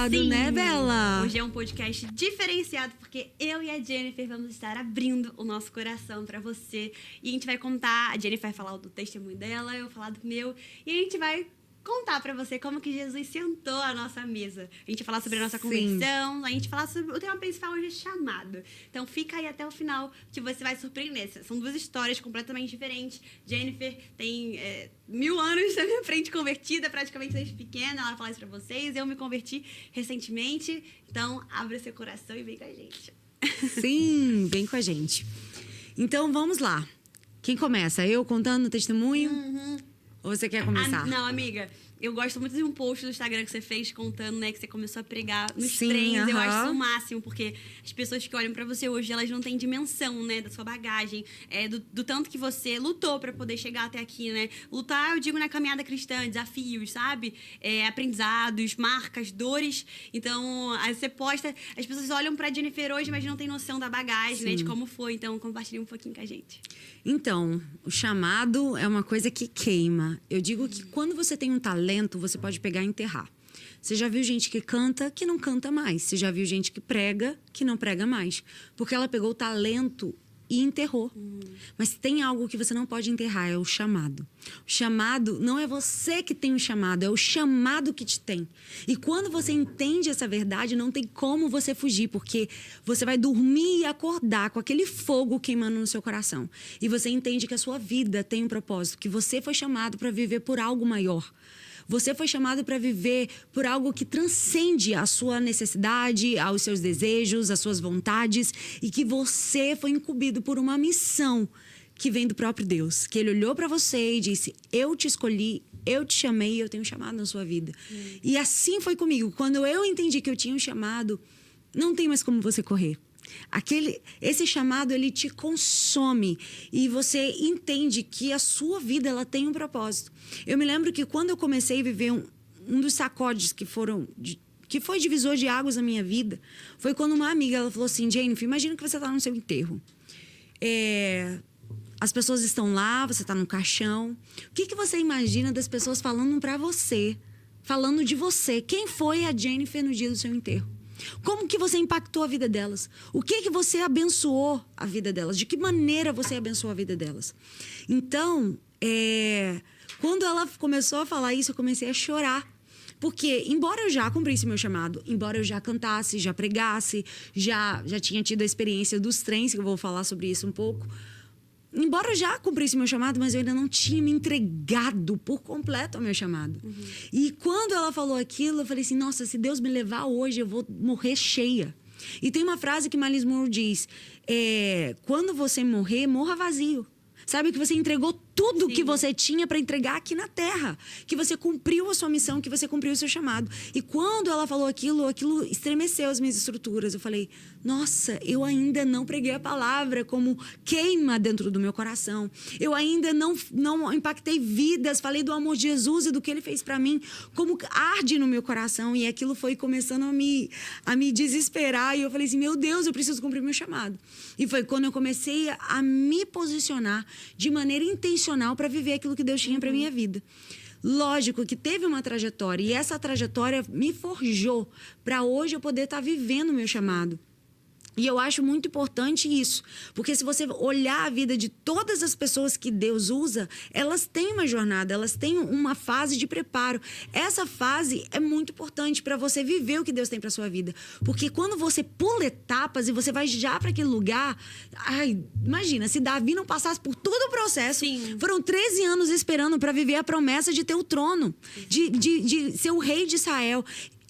chamado, Sim. né, Bela? Hoje é um podcast diferenciado porque eu e a Jennifer vamos estar abrindo o nosso coração pra você. E a gente vai contar, a Jennifer vai falar do testemunho dela, eu vou falar do meu. E a gente vai contar pra você como que Jesus sentou à nossa mesa. A gente vai falar sobre a nossa conversão, a gente vai falar sobre o tema principal hoje é chamado. Então fica aí até o final que você vai surpreender. São duas histórias completamente diferentes. Jennifer tem 1000 anos na minha frente convertida, praticamente desde pequena, ela vai falar isso pra vocês. Eu me converti recentemente, então abre seu coração e vem com a gente. Sim, vem com a gente. Então, vamos lá. Quem começa? Eu contando o testemunho? Ou você quer começar? Não, amiga, eu gosto muito de um post do Instagram que você fez contando, né, que você começou a pregar nos Sim, trens. Eu acho aham. isso o máximo, porque as pessoas que olham pra você hoje, elas não têm dimensão, né, da sua bagagem, do tanto que você lutou pra poder chegar até aqui, né? Lutar, eu digo, na caminhada cristã, desafios, sabe? Aprendizados, marcas, dores. Então, aí você posta, as pessoas olham pra Jennifer hoje, mas não tem noção da bagagem, né, de como foi. Então, compartilha um pouquinho com a gente. Então, o chamado é uma coisa que queima. Eu digo que quando você tem um talento, você pode pegar e enterrar. Você já viu gente que canta, que não canta mais. Você já viu gente que prega, que não prega mais. Porque ela pegou o talento e enterrou. Mas tem algo que você não pode enterrar, é o chamado. O chamado não é você que tem o chamado, é o chamado que te tem. E quando você entende essa verdade, não tem como você fugir, porque você vai dormir e acordar com aquele fogo queimando no seu coração. E você entende que a sua vida tem um propósito, que você foi chamado para viver por algo maior. Você foi chamado para viver por algo que transcende a sua necessidade, aos seus desejos, às suas vontades, e que você foi incumbido por uma missão que vem do próprio Deus. Que Ele olhou para você e disse: eu te escolhi, eu te chamei, eu tenho um chamado na sua vida. E assim foi comigo. Quando eu entendi que eu tinha um chamado, não tem mais como você correr. Esse chamado, ele te consome e você entende que a sua vida, ela tem um propósito. Eu me lembro que quando eu comecei a viver um dos sacodes que foi divisor de águas na minha vida, foi quando uma amiga, ela falou assim: Jennifer, imagina que você está no seu enterro. As pessoas estão lá, você está no caixão. O que você imagina das pessoas falando para você, falando de você? Quem foi a Jennifer no dia do seu enterro? Como que você impactou a vida delas? O que você abençoou a vida delas? De que maneira você abençoou a vida delas? Então, quando ela começou a falar isso, eu comecei a chorar. Porque, embora eu já cumprisse meu chamado, embora eu já cantasse, já pregasse, já tinha tido a experiência dos trens, que eu vou falar sobre isso um pouco, embora eu já cumprisse meu chamado, mas eu ainda não tinha me entregado por completo ao meu chamado. E quando ela falou aquilo, eu falei assim: nossa, se Deus me levar hoje, eu vou morrer cheia. E tem uma frase que Marlise Moore diz: quando você morrer, morra vazio. Sabe, que você entregou tudo que você tinha para entregar aqui na Terra. Que você cumpriu a sua missão, que você cumpriu o seu chamado. E quando ela falou aquilo estremeceu as minhas estruturas. Eu falei: nossa, eu ainda não preguei a palavra como queima dentro do meu coração. Eu ainda não impactei vidas, falei do amor de Jesus e do que Ele fez para mim, como arde no meu coração. E aquilo foi começando a me desesperar. E eu falei assim: meu Deus, eu preciso cumprir meu chamado. E foi quando eu comecei a me posicionar de maneira intencional para viver aquilo que Deus tinha para minha vida. Lógico que teve uma trajetória, e essa trajetória me forjou para hoje eu poder estar vivendo o meu chamado. E eu acho muito importante isso, porque se você olhar a vida de todas as pessoas que Deus usa, elas têm uma jornada, elas têm uma fase de preparo. Essa fase é muito importante para você viver o que Deus tem para sua vida, porque quando você pula etapas e você vai já para aquele lugar, imagina, se Davi não passasse por todo o processo, foram 13 anos esperando para viver a promessa de ter o trono, de ser o rei de Israel.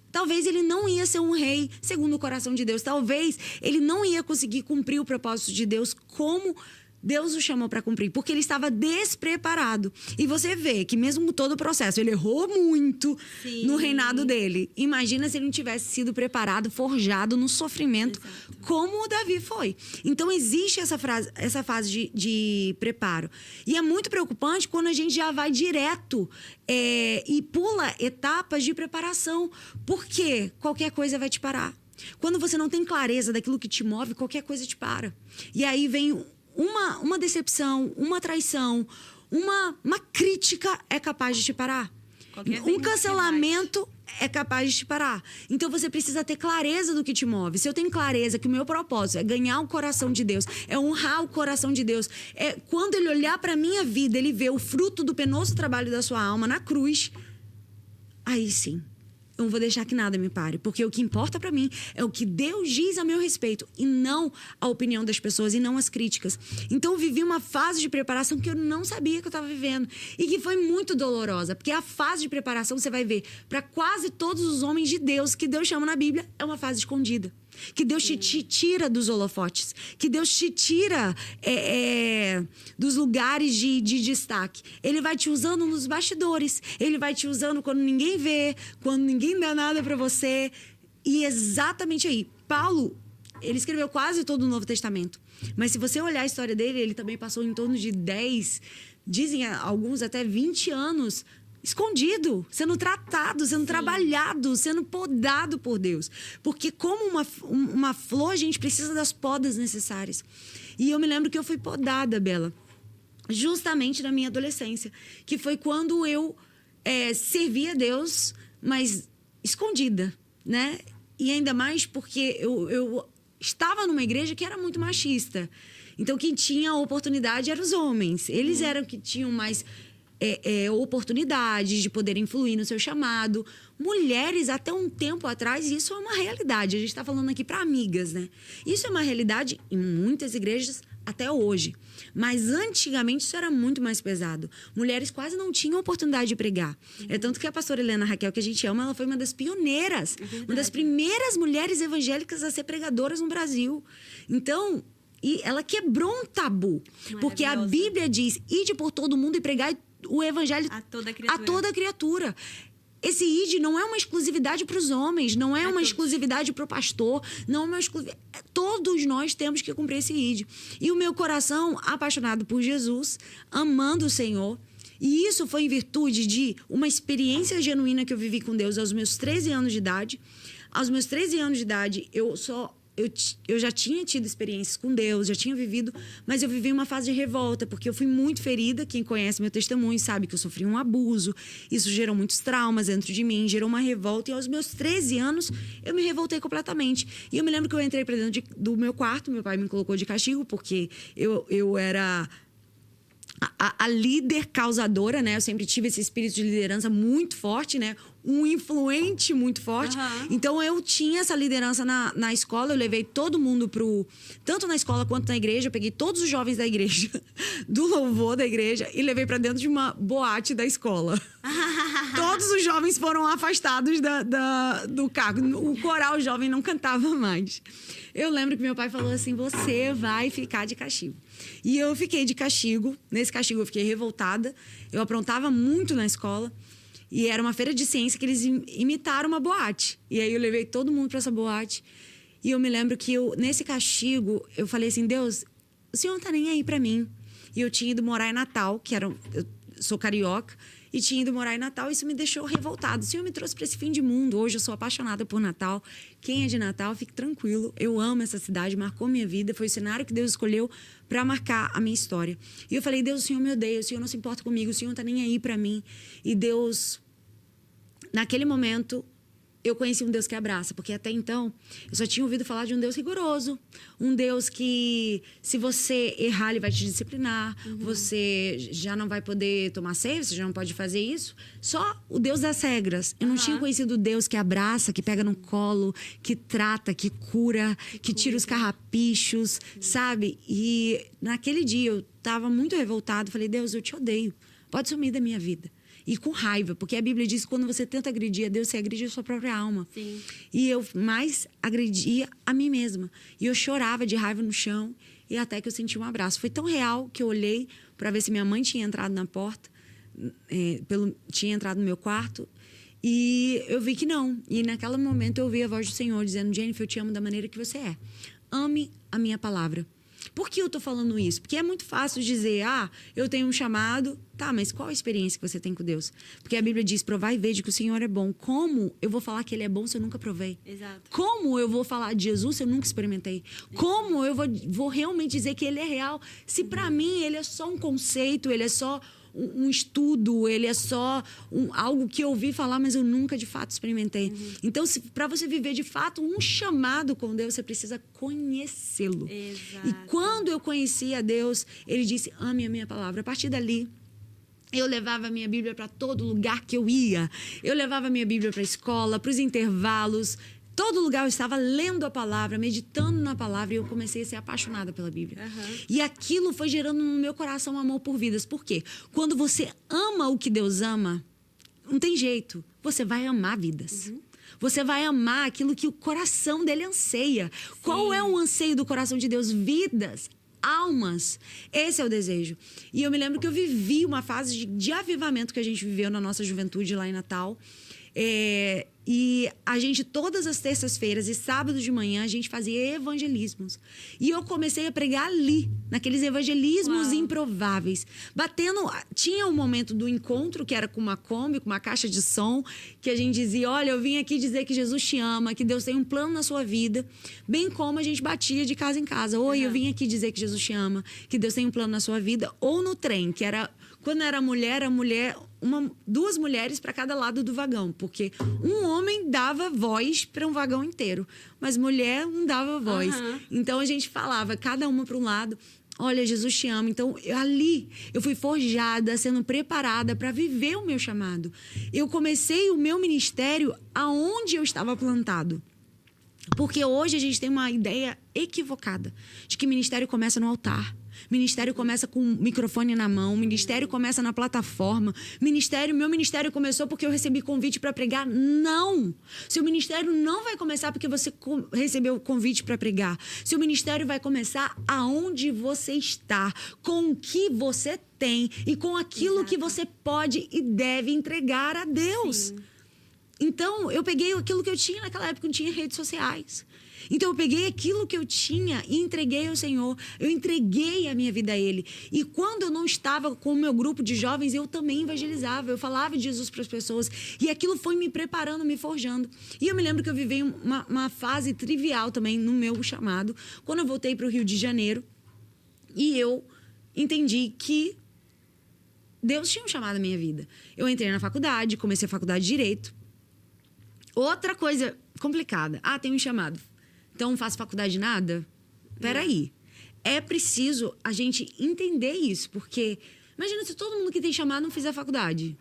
Talvez ele não ia ser um rei segundo o coração de Deus. Talvez ele não ia conseguir cumprir o propósito de Deus como Deus o chamou para cumprir, porque ele estava despreparado. E você vê que mesmo com todo o processo, ele errou muito no reinado dele. Imagina se ele não tivesse sido preparado, forjado no sofrimento, como o Davi foi. Então existe essa fase de preparo. E é muito preocupante quando a gente já vai direto e pula etapas de preparação, porque qualquer coisa vai te parar. Quando você não tem clareza daquilo que te move, qualquer coisa te para. E aí vem uma decepção, uma traição, uma crítica é capaz de te parar. Um cancelamento é capaz de te parar. Então você precisa ter clareza do que te move. Se eu tenho clareza que o meu propósito é ganhar o coração de Deus, é honrar o coração de Deus, é quando ele olhar para minha vida, ele vê o fruto do penoso trabalho da sua alma na cruz, aí sim, eu não vou deixar que nada me pare, porque o que importa para mim é o que Deus diz a meu respeito e não a opinião das pessoas e não as críticas. Então eu vivi uma fase de preparação que eu não sabia que eu estava vivendo e que foi muito dolorosa, porque a fase de preparação, você vai ver, para quase todos os homens de Deus que Deus chama na Bíblia, é uma fase escondida. Que Deus te tira dos holofotes. Que Deus te tira dos lugares de destaque. Ele vai te usando nos bastidores. Ele vai te usando quando ninguém vê, quando ninguém dá nada para você. E exatamente aí. Paulo, ele escreveu quase todo o Novo Testamento. Mas se você olhar a história dele, ele também passou em torno de 10, dizem alguns até 20 anos escondido, sendo tratado, sendo trabalhado, sendo podado por Deus. Porque como uma flor, a gente precisa das podas necessárias. E eu me lembro que eu fui podada, Bela, justamente na minha adolescência, que foi quando eu servia a Deus, mas escondida, né? E ainda mais porque eu estava numa igreja que era muito machista. Então, quem tinha oportunidade eram os homens. Eles eram que tinham mais oportunidades de poder influir no seu chamado. Mulheres, até um tempo atrás, isso é uma realidade. A gente está falando aqui para amigas, né? Isso é uma realidade em muitas igrejas até hoje. Mas antigamente isso era muito mais pesado. Mulheres quase não tinham oportunidade de pregar. É tanto que a pastora Helena Raquel, que a gente ama, ela foi uma das pioneiras, uma das primeiras mulheres evangélicas a ser pregadoras no Brasil. Então, e ela quebrou um tabu. Porque a Bíblia diz: ide por todo mundo e pregai o evangelho a toda criatura. Esse id não é uma exclusividade para os homens, não é uma exclusividade para o pastor, não é uma exclusividade. Todos nós temos que cumprir esse id. E o meu coração, apaixonado por Jesus, amando o Senhor, e isso foi em virtude de uma experiência genuína que eu vivi com Deus aos meus 13 anos de idade. Aos meus 13 anos de idade, eu já tinha tido experiências com Deus, já tinha vivido, mas eu vivi uma fase de revolta, porque eu fui muito ferida. Quem conhece meu testemunho sabe que eu sofri um abuso. Isso gerou muitos traumas dentro de mim, gerou uma revolta. E aos meus 13 anos, eu me revoltei completamente. E eu me lembro que eu entrei para dentro do meu quarto, meu pai me colocou de castigo, porque eu era a líder causadora, né? Eu sempre tive esse espírito de liderança muito forte, né? Um influente muito forte. Então, eu tinha essa liderança na escola. Eu levei todo mundo tanto na escola quanto na igreja. Eu peguei todos os jovens da igreja, do louvor da igreja, e levei para dentro de uma boate da escola. Todos os jovens foram afastados do cargo. O coral jovem não cantava mais. Eu lembro que meu pai falou assim: você vai ficar de castigo. E eu fiquei de castigo. Nesse castigo eu fiquei revoltada. Eu aprontava muito na escola. E era uma feira de ciência que eles imitaram uma boate. E aí eu levei todo mundo para essa boate. E eu me lembro que nesse castigo, eu falei assim: Deus, o Senhor não tá nem aí para mim. E eu tinha ido morar em Natal, eu sou carioca, e tinha ido morar em Natal. Isso me deixou revoltada. O Senhor me trouxe para esse fim de mundo. Hoje eu sou apaixonada por Natal. Quem é de Natal, fique tranquilo. Eu amo essa cidade, marcou minha vida. Foi o cenário que Deus escolheu para marcar a minha história. E eu falei: Deus, o Senhor me odeia, o Senhor não se importa comigo, o Senhor não tá nem aí para mim. E Deus, naquele momento, eu conheci um Deus que abraça, porque até então eu só tinha ouvido falar de um Deus rigoroso, um Deus que, se você errar, ele vai te disciplinar, você já não vai poder tomar ceia, você já não pode fazer isso. Só o Deus das regras. Eu não tinha conhecido o Deus que abraça, que pega no colo, que trata, que cura, que tira os carrapichos, sabe? E naquele dia eu estava muito revoltada, falei: Deus, eu te odeio, pode sumir da minha vida. E com raiva, porque a Bíblia diz que quando você tenta agredir a Deus, você agride a sua própria alma. Sim. E eu mais agredia a mim mesma. E eu chorava de raiva no chão, e até que eu senti um abraço. Foi tão real que eu olhei para ver se minha mãe tinha entrado na porta, tinha entrado no meu quarto, e eu vi que não. E naquele momento eu ouvi a voz do Senhor dizendo: Jennifer, eu te amo da maneira que você é. Ame a minha palavra. Por que eu tô falando isso? Porque é muito fácil dizer: eu tenho um chamado. Tá, mas qual a experiência que você tem com Deus? Porque a Bíblia diz: provai e vede que o Senhor é bom. Como eu vou falar que Ele é bom se eu nunca provei? Exato. Como eu vou falar de Jesus se eu nunca experimentei? Como eu vou realmente dizer que Ele é real se para mim Ele é só um conceito, Ele é só um estudo, ele é só algo que eu ouvi falar, mas eu nunca de fato experimentei. Então, para você viver de fato um chamado com Deus, você precisa conhecê-lo. Exato. E quando eu conheci a Deus, ele disse, ame a minha palavra. A partir dali, eu levava a minha Bíblia para todo lugar que eu ia. Eu levava a minha Bíblia para a escola, para os intervalos. Todo lugar eu estava lendo a palavra, meditando na palavra, e eu comecei a ser apaixonada pela Bíblia. E aquilo foi gerando no meu coração um amor por vidas. Por quê? Quando você ama o que Deus ama, não tem jeito. Você vai amar vidas. Você vai amar aquilo que o coração dele anseia. Sim. Qual é o anseio do coração de Deus? Vidas, almas. Esse é o desejo. E eu me lembro que eu vivi uma fase de avivamento que a gente viveu na nossa juventude lá em Natal. E a gente, todas as terças-feiras e sábados de manhã, a gente fazia evangelismos. E eu comecei a pregar ali, naqueles evangelismos improváveis. Tinha um momento do encontro, que era com uma Kombi, com uma caixa de som, que a gente dizia, olha, eu vim aqui dizer que Jesus te ama, que Deus tem um plano na sua vida. Bem como a gente batia de casa em casa. Oi, eu vim aqui dizer que Jesus te ama, que Deus tem um plano na sua vida. Ou no trem, que era... Quando era mulher, duas mulheres para cada lado do vagão, porque um homem dava voz para um vagão inteiro, mas mulher não dava voz. Então a gente falava, cada uma para um lado, olha, Jesus te ama. Então ali eu fui forjada, sendo preparada para viver o meu chamado. Eu comecei o meu ministério aonde eu estava plantado. Porque hoje a gente tem uma ideia equivocada de que ministério começa no altar. Ministério começa com o microfone na mão. Ministério começa na plataforma. Meu ministério começou porque eu recebi convite para pregar. Não! Seu ministério não vai começar porque você recebeu o convite para pregar. Seu ministério vai começar aonde você está, com o que você tem e com aquilo que você pode e deve entregar a Deus. Sim. Então, eu peguei aquilo que eu tinha naquela época, não tinha redes sociais. Então, eu peguei aquilo que eu tinha e entreguei ao Senhor. Eu entreguei a minha vida a Ele. E quando eu não estava com o meu grupo de jovens, eu também evangelizava. Eu falava de Jesus para as pessoas. E aquilo foi me preparando, me forjando. E eu me lembro que eu vivi uma fase trivial também no meu chamado. Quando eu voltei para o Rio de Janeiro. E eu entendi que Deus tinha um chamado na minha vida. Eu entrei na faculdade, comecei a faculdade de Direito. Outra coisa complicada. Tem um chamado. Então, não faço faculdade de nada? Peraí. É preciso a gente entender isso. Porque, imagina se todo mundo que tem chamado não fizer faculdade.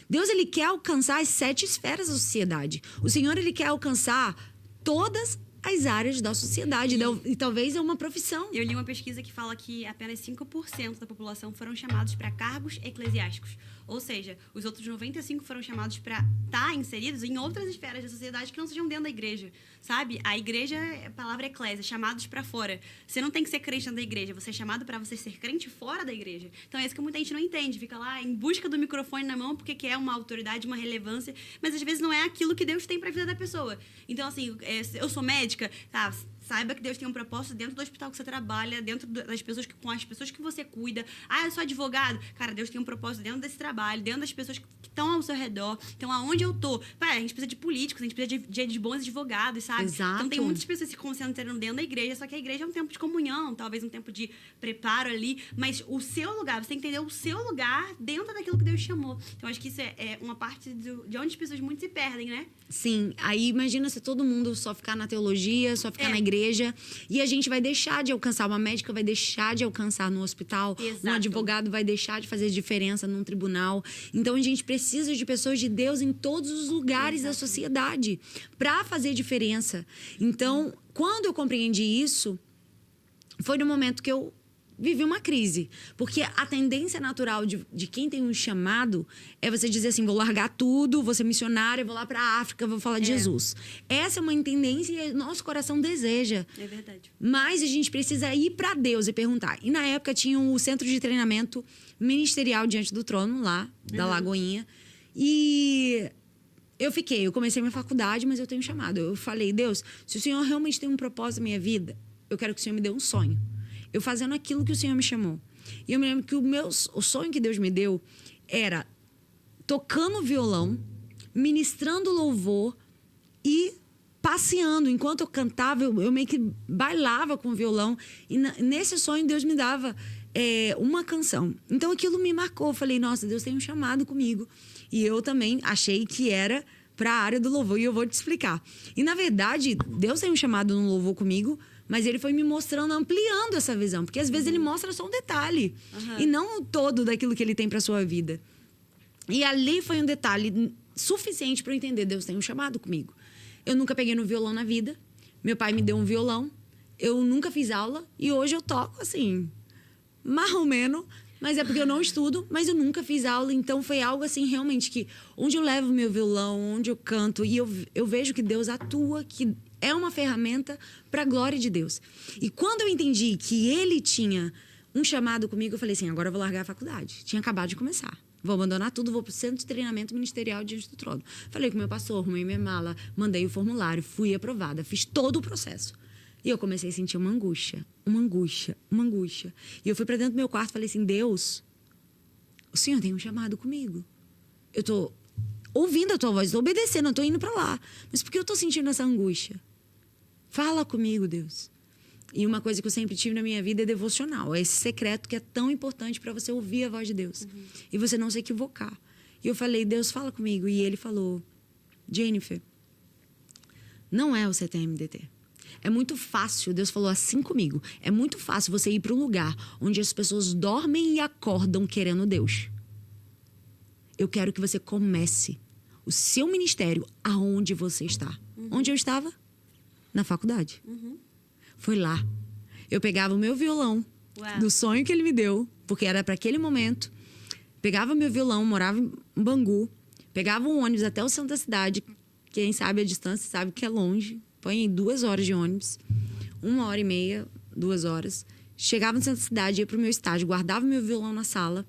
Deus, ele quer alcançar as 7 esferas da sociedade. O Senhor, ele quer alcançar todas as áreas da sociedade. E talvez é uma profissão. Eu li uma pesquisa que fala que apenas 5% da população foram chamados para cargos eclesiásticos. Ou seja, os outros 95% foram chamados para estar inseridos em outras esferas da sociedade que não sejam dentro da igreja, sabe? A igreja, a palavra eclésia, chamados para fora. Você não tem que ser crente dentro da igreja, você é chamado para você ser crente fora da igreja. Então é isso que muita gente não entende. Fica lá em busca do microfone na mão porque quer uma autoridade, uma relevância, mas às vezes não é aquilo que Deus tem para a vida da pessoa. Então, assim, eu sou médica, tá? Saiba que Deus tem um propósito dentro do hospital que você trabalha, dentro das pessoas com as pessoas que você cuida. Eu sou advogado. Cara, Deus tem um propósito dentro desse trabalho, dentro das pessoas que estão ao seu redor. Então, aonde eu tô? A gente precisa de políticos, a gente precisa de bons advogados, sabe? Exato. Então, tem muitas pessoas se concentrando dentro da igreja, só que a igreja é um tempo de comunhão, talvez um tempo de preparo ali, mas o seu lugar, você tem que entender o seu lugar dentro daquilo que Deus chamou. Então, acho que isso é uma parte de onde as pessoas muito se perdem, né? Sim. Aí, imagina se todo mundo só ficar na teologia, só ficar na igreja, e a gente vai deixar de alcançar, uma médica vai deixar de alcançar no hospital, Exato. Um advogado vai deixar de fazer diferença num tribunal. Então a gente precisa de pessoas de Deus em todos os lugares da sociedade para fazer diferença. Então, quando eu compreendi isso, foi no momento que eu vivi uma crise. Porque a tendência natural de quem tem um chamado é você dizer assim, vou largar tudo, vou ser missionária, vou lá pra África, vou falar de Jesus. Essa é uma tendência e nosso coração deseja. É verdade. Mas a gente precisa ir pra Deus e perguntar. E na época tinha o centro de treinamento ministerial diante do trono, lá, da Lagoinha. E eu comecei minha faculdade, mas eu tenho um chamado. Eu falei, Deus, se o Senhor realmente tem um propósito na minha vida, eu quero que o Senhor me dê um sonho. Eu fazendo aquilo que o Senhor me chamou. E eu me lembro que o sonho que Deus me deu era tocando violão, ministrando louvor e passeando. Enquanto eu cantava, eu meio que bailava com o violão. E nesse sonho, Deus me dava uma canção. Então aquilo me marcou. Eu falei, nossa, Deus tem um chamado comigo. E eu também achei que era para a área do louvor. E eu vou te explicar. E na verdade, Deus tem um chamado no louvor comigo, mas ele foi me mostrando, ampliando essa visão. Porque às vezes ele mostra só um detalhe. E não o todo daquilo que ele tem para sua vida. E ali foi um detalhe suficiente para eu entender. Deus tem um chamado comigo. Eu nunca peguei no violão na vida. Meu pai me deu um violão. Eu nunca fiz aula. E hoje eu toco, assim, mais ou menos. Mas é porque eu não estudo. Mas eu nunca fiz aula. Então foi algo assim, realmente, que onde eu levo meu violão, onde eu canto. E eu vejo que Deus atua, que é uma ferramenta para a glória de Deus. E quando eu entendi que ele tinha um chamado comigo, eu falei assim, agora eu vou largar a faculdade. Tinha acabado de começar. Vou abandonar tudo, vou pro centro de treinamento ministerial diante do trono. Falei com o meu pastor, arrumei minha mala, mandei o formulário, fui aprovada, fiz todo o processo. E eu comecei a sentir uma angústia. E eu fui pra dentro do meu quarto e falei assim, Deus, o Senhor tem um chamado comigo. Eu tô ouvindo a tua voz, tô obedecendo, eu tô indo pra lá. Mas por que eu tô sentindo essa angústia? Fala comigo, Deus. E uma coisa que eu sempre tive na minha vida é devocional. É esse secreto que é tão importante para você ouvir a voz de Deus. E você não se equivocar. E eu falei, Deus, fala comigo. E ele falou, Jennifer, não é o CTMDT. É muito fácil, Deus falou assim comigo, é muito fácil você ir para um lugar onde as pessoas dormem e acordam querendo Deus. Eu quero que você comece o seu ministério aonde você está. Onde eu estava? Na faculdade. Foi lá. Eu pegava o meu violão, do sonho que ele me deu, porque era para aquele momento. Pegava meu violão, morava em Bangu. Pegava um ônibus até o centro da cidade. Quem sabe a distância sabe que é longe. Põe 2 horas de ônibus. 1h30, 2 horas. Chegava no centro da cidade, ia pro meu estágio, guardava meu violão na sala.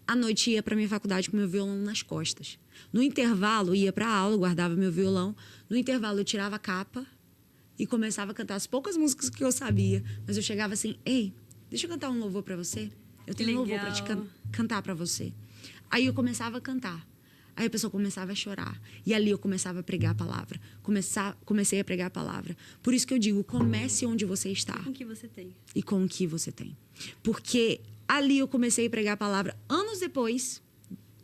À noite ia pra minha faculdade com meu violão nas costas. No intervalo, ia pra aula, guardava meu violão. No intervalo, eu tirava a capa e começava a cantar as poucas músicas que eu sabia. Mas eu chegava assim, ei, deixa eu cantar um louvor pra você. Eu tenho um louvor pra te cantar pra você. Aí eu começava a cantar. Aí a pessoa começava a chorar. E ali eu começava a pregar a palavra. Comecei a pregar a palavra. Por isso que eu digo, comece onde você está. Com o que você tem. E com o que você tem. Porque ali eu comecei a pregar a palavra. Anos depois,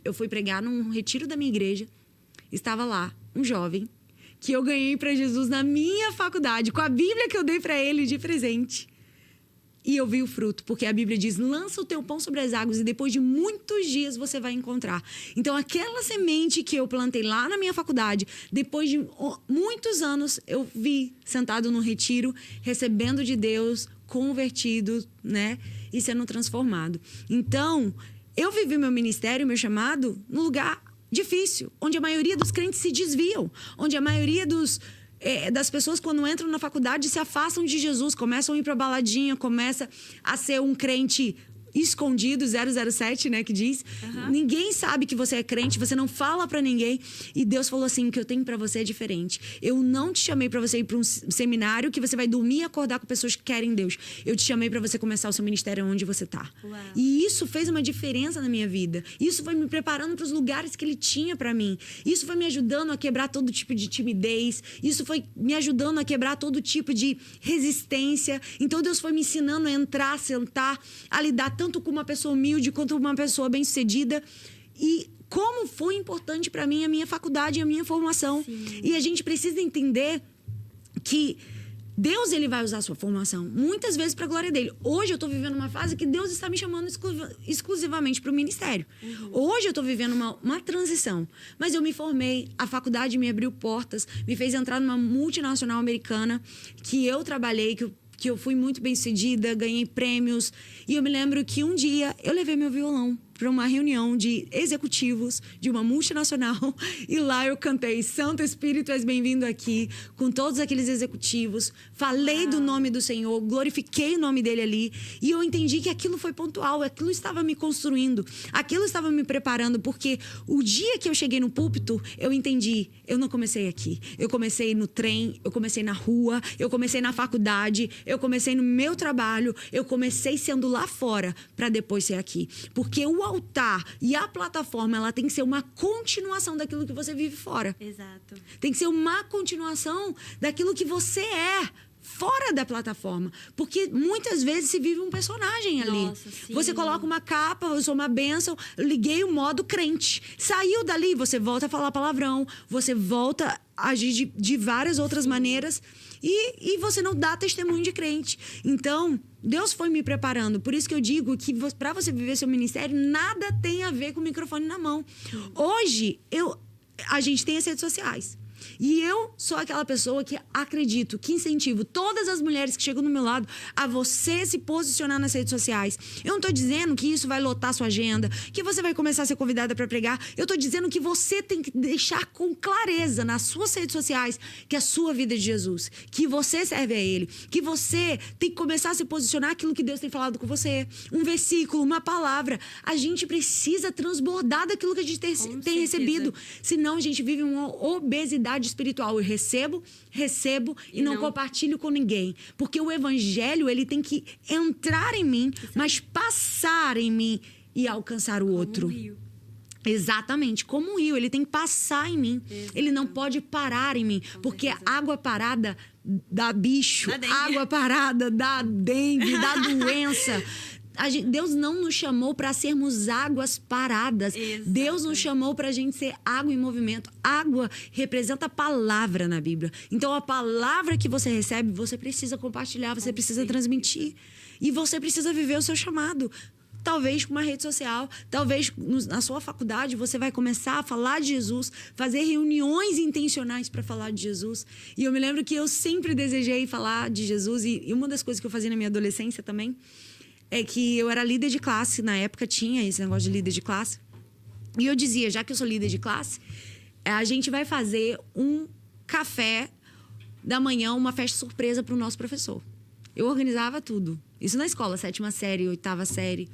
eu fui pregar num retiro da minha igreja. Estava lá um jovem que eu ganhei para Jesus na minha faculdade, com a Bíblia que eu dei para ele de presente. E eu vi o fruto, porque a Bíblia diz, lança o teu pão sobre as águas e depois de muitos dias você vai encontrar. Então, aquela semente que eu plantei lá na minha faculdade, depois de muitos anos, eu vi sentado no retiro, recebendo de Deus, convertido, né? E sendo transformado. Então, eu vivi meu ministério, meu chamado, num lugar difícil, onde a maioria dos crentes se desviam, onde a maioria das pessoas, quando entram na faculdade, se afastam de Jesus, começam a ir pra baladinha, começa a ser um crente escondido, 007, né, que diz. Ninguém sabe que você é crente, você não fala pra ninguém. E Deus falou assim, o que eu tenho pra você é diferente. Eu não te chamei pra você ir pra um seminário que você vai dormir e acordar com pessoas que querem Deus. Eu te chamei pra você começar o seu ministério onde você tá. E isso fez uma diferença na minha vida. Isso foi me preparando pros lugares que Ele tinha pra mim. Isso foi me ajudando a quebrar todo tipo de timidez. Isso foi me ajudando a quebrar todo tipo de resistência. Então Deus foi me ensinando a entrar, sentar, a lidar tanto com uma pessoa humilde quanto uma pessoa bem-sucedida. E como foi importante para mim a minha faculdade e a minha formação. Sim. E a gente precisa entender que Deus, Ele vai usar a sua formação muitas vezes para a glória dele. Hoje eu estou vivendo uma fase que Deus está me chamando exclusivamente para o ministério. Hoje eu estou vivendo uma transição. Mas eu me formei, a faculdade me abriu portas, me fez entrar numa multinacional americana que eu trabalhei, que eu fui muito bem-sucedida, ganhei prêmios. E eu me lembro que um dia eu levei meu violão para uma reunião de executivos de uma multinacional. E lá eu cantei Santo Espírito, és bem-vindo aqui, com todos aqueles executivos. Falei do nome do Senhor, glorifiquei o nome dele ali. E eu entendi que aquilo foi pontual, aquilo estava me construindo, aquilo estava me preparando, porque o dia que eu cheguei no púlpito, eu entendi, eu não comecei aqui. Eu comecei no trem, eu comecei na rua, eu comecei na faculdade, eu comecei no meu trabalho, eu comecei sendo lá fora para depois ser aqui. Porque o altar e a plataforma, ela tem que ser uma continuação daquilo que você vive fora. Exato. Tem que ser uma continuação daquilo que você é fora da plataforma. Porque muitas vezes se vive um personagem ali. Nossa, sim. Você coloca uma capa, eu sou uma bênção, liguei o modo crente. Saiu dali, você volta a falar palavrão, você volta a agir de várias outras maneiras e você não dá testemunho de crente. Então, Deus foi me preparando. Por isso que eu digo que para você viver seu ministério, nada tem a ver com o microfone na mão. Hoje, a gente tem as redes sociais. E eu sou aquela pessoa que acredito, que incentivo todas as mulheres que chegam do meu lado a você se posicionar nas redes sociais. Eu não tô dizendo que isso vai lotar sua agenda, que você vai começar a ser convidada para pregar. Eu tô dizendo que você tem que deixar com clareza nas suas redes sociais que a sua vida é de Jesus, que você serve a Ele, que você tem que começar a se posicionar aquilo que Deus tem falado com você. Um versículo, uma palavra. A gente precisa transbordar daquilo que a gente tem recebido. Senão a gente vive uma obesidade espiritual. Eu recebo e não compartilho com ninguém. Porque o evangelho, ele tem que entrar em mim, mas passar em mim e alcançar o outro. Como um rio. Exatamente, como um rio. Ele tem que passar em mim. Exato. Ele não pode parar em mim. Porque água parada dá bicho. Água parada dá dengue, dá doença. Deus não nos chamou para sermos águas paradas. Exato. Deus nos chamou para a gente ser água em movimento. Água representa a palavra na Bíblia. Então, a palavra que você recebe, você precisa compartilhar, você precisa transmitir. E você precisa viver o seu chamado. Talvez com uma rede social, talvez na sua faculdade você vai começar a falar de Jesus, fazer reuniões intencionais para falar de Jesus. E eu me lembro que eu sempre desejei falar de Jesus. E uma das coisas que eu fazia na minha adolescência também é que eu era líder de classe. Na época tinha esse negócio de líder de classe. E eu dizia, já que eu sou líder de classe, a gente vai fazer um café da manhã, uma festa surpresa para o nosso professor. Eu organizava tudo. Isso na escola, 7ª série, 8ª série.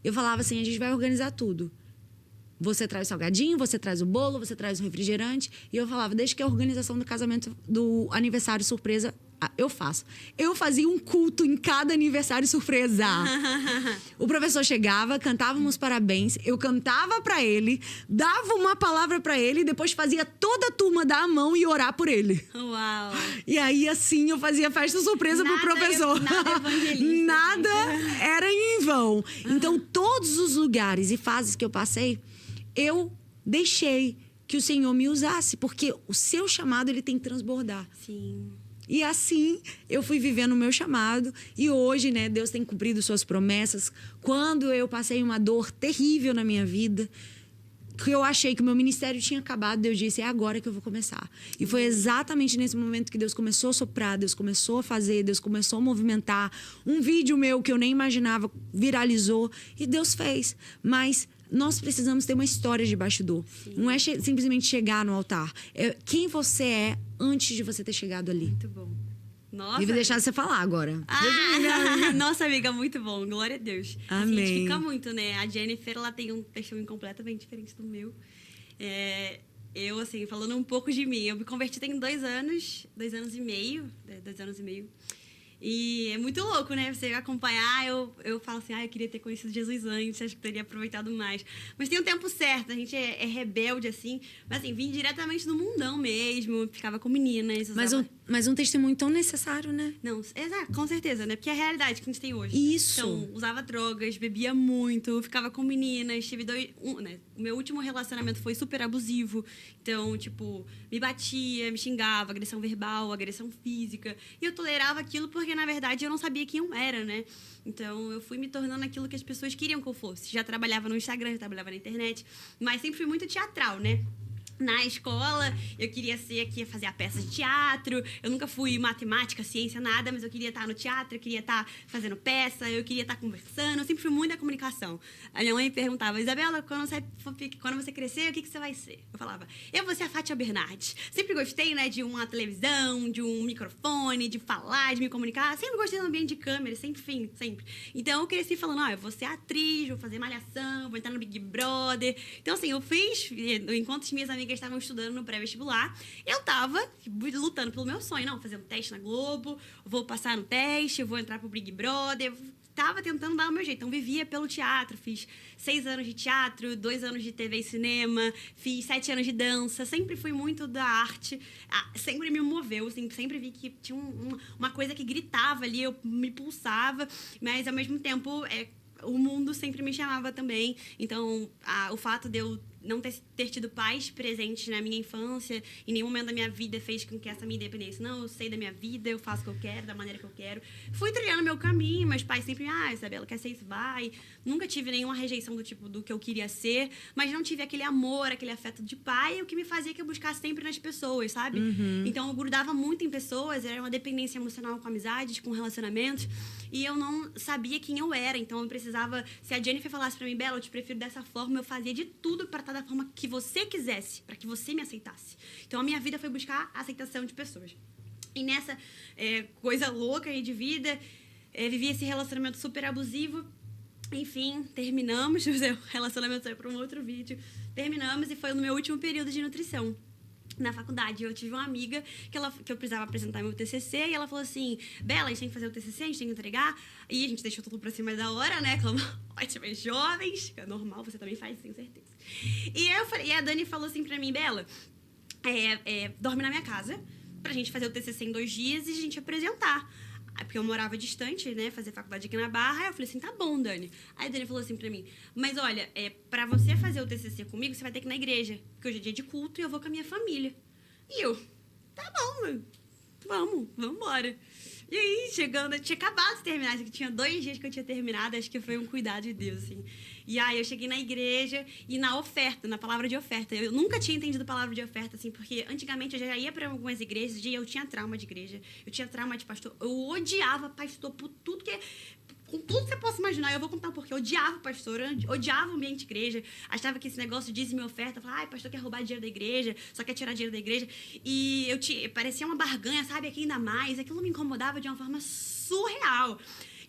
Eu falava assim, a gente vai organizar tudo. Você traz o salgadinho, você traz o bolo, você traz o refrigerante. E eu falava, deixa que a organização do casamento, do aniversário surpresa, eu faço. Eu fazia um culto em cada aniversário surpresa. O professor chegava, cantávamos parabéns, eu cantava pra ele, dava uma palavra pra ele e depois fazia toda a turma dar a mão e orar por ele. Uau! E aí, assim, eu fazia festa surpresa pro professor. Nada evangelista. Nada era em vão. Então, todos os lugares e fases que eu passei, eu deixei que o Senhor me usasse, porque o seu chamado, ele tem que transbordar. Sim. E assim, eu fui vivendo o meu chamado. E hoje, né, Deus tem cumprido suas promessas. Quando eu passei uma dor terrível na minha vida, que eu achei que o meu ministério tinha acabado, Deus disse, é agora que eu vou começar. E foi exatamente nesse momento que Deus começou a soprar, Deus começou a fazer, Deus começou a movimentar. Um vídeo meu que eu nem imaginava viralizou e Deus fez. Mas nós precisamos ter uma história de bastidor. Sim. Não é simplesmente chegar no altar. É quem você é antes de você ter chegado ali. Muito bom. Nossa. E vou deixar você falar agora. Nossa, amiga, muito bom. Glória a Deus. Amém. Se identifica muito, né? A Jennifer, ela tem um testemunho completamente diferente do meu. Eu, assim, falando um pouco de mim, eu me converti tem 2 anos e meio. E é muito louco, né? Você acompanhar, eu falo assim, eu queria ter conhecido Jesus antes, acho que teria aproveitado mais. Mas tem um tempo certo, a gente é rebelde, assim. Mas, assim, vim diretamente do mundão mesmo, ficava com meninas. Mas um testemunho tão necessário, né? Não, exato, com certeza, né? Porque é a realidade que a gente tem hoje. Isso. Então, usava drogas, bebia muito, ficava com meninas, tive né? O meu último relacionamento foi super abusivo. Então, tipo, me batia, me xingava, agressão verbal, agressão física. E eu tolerava aquilo porque, na verdade, eu não sabia quem eu era, né? Então, eu fui me tornando aquilo que as pessoas queriam que eu fosse. Já trabalhava no Instagram, já trabalhava na internet, mas sempre fui muito teatral, né? Na escola, eu queria fazer a peça de teatro. Eu nunca fui matemática, ciência, nada, mas eu queria estar no teatro, eu queria estar fazendo peça, eu queria estar conversando. Eu sempre fui muito da comunicação. A minha mãe perguntava, Isabela, quando você crescer, o que você vai ser? Eu falava, eu vou ser a Fátima Bernardes. Sempre gostei, né, de uma televisão, de um microfone, de falar, de me comunicar. Sempre gostei do ambiente de câmera, sempre. Então, eu cresci falando, eu vou ser atriz, vou fazer malhação, vou entrar no Big Brother. Então, assim, eu fiz, enquanto as minhas amigas amigas estavam estudando no pré-vestibular. Eu tava lutando pelo meu sonho. Não, fazer um teste na Globo, vou passar no teste, vou entrar pro Big Brother. Tava tentando dar o meu jeito. Então, vivia pelo teatro. Fiz 6 anos de teatro, 2 anos de TV e cinema. Fiz 7 anos de dança. Sempre fui muito da arte. Sempre me moveu. Sempre vi que tinha uma coisa que gritava ali. Eu me pulsava. Mas, ao mesmo tempo, o mundo sempre me chamava também. Então, o fato de eu não ter tido pais presentes na minha infância, em nenhum momento da minha vida fez com que essa minha independência. Não, eu sei da minha vida, eu faço o que eu quero, da maneira que eu quero. Fui trilhando meu caminho, meus pais sempre, Isabela, quer ser isso? Vai. Nunca tive nenhuma rejeição do tipo do que eu queria ser, mas não tive aquele amor, aquele afeto de pai, o que me fazia que eu buscasse sempre nas pessoas, sabe? Então, eu grudava muito em pessoas, era uma dependência emocional com amizades, com relacionamentos, e eu não sabia quem eu era. Então, eu precisava, se a Jennifer falasse pra mim, Bela, eu te prefiro dessa forma, eu fazia de tudo pra estar da forma que você quisesse, para que você me aceitasse. Então, a minha vida foi buscar a aceitação de pessoas. E nessa coisa louca aí de vida, vivi esse relacionamento super abusivo. Enfim, terminamos. O relacionamento saiu para um outro vídeo. Terminamos e foi no meu último período de nutrição. Na faculdade, eu tive uma amiga que eu precisava apresentar meu TCC e ela falou assim, Bela, a gente tem que fazer o TCC, a gente tem que entregar. E a gente deixou tudo pra cima da hora, né? Como ótimas jovens, que é normal, você também faz, tenho certeza. E a Dani falou assim pra mim, Bela, dorme na minha casa pra gente fazer o TCC em 2 dias e a gente apresentar. Porque eu morava distante, né? Fazer faculdade aqui na Barra. Aí eu falei assim, tá bom, Dani. Aí a Dani falou assim pra mim, mas olha, pra você fazer o TCC comigo, você vai ter que ir na igreja. Porque hoje é dia de culto e eu vou com a minha família. E eu, tá bom, mano. Vamos embora. E aí, chegando, eu tinha acabado de terminar. Acho que tinha 2 dias que eu tinha terminado. Acho que foi um cuidado de Deus, assim. E aí, eu cheguei na igreja e na oferta, na palavra de oferta. Eu nunca tinha entendido a palavra de oferta, assim, porque antigamente eu já ia para algumas igrejas e eu tinha trauma de igreja. Eu tinha trauma de pastor. Eu odiava pastor por tudo que... Com tudo que você possa imaginar, eu vou contar porque eu odiava o pastor, eu odiava o ambiente de igreja, achava que esse negócio de dízimo e oferta, eu falava, pastor quer roubar dinheiro da igreja, só quer tirar dinheiro da igreja, e parecia uma barganha, sabe, aqui ainda mais, aquilo me incomodava de uma forma surreal.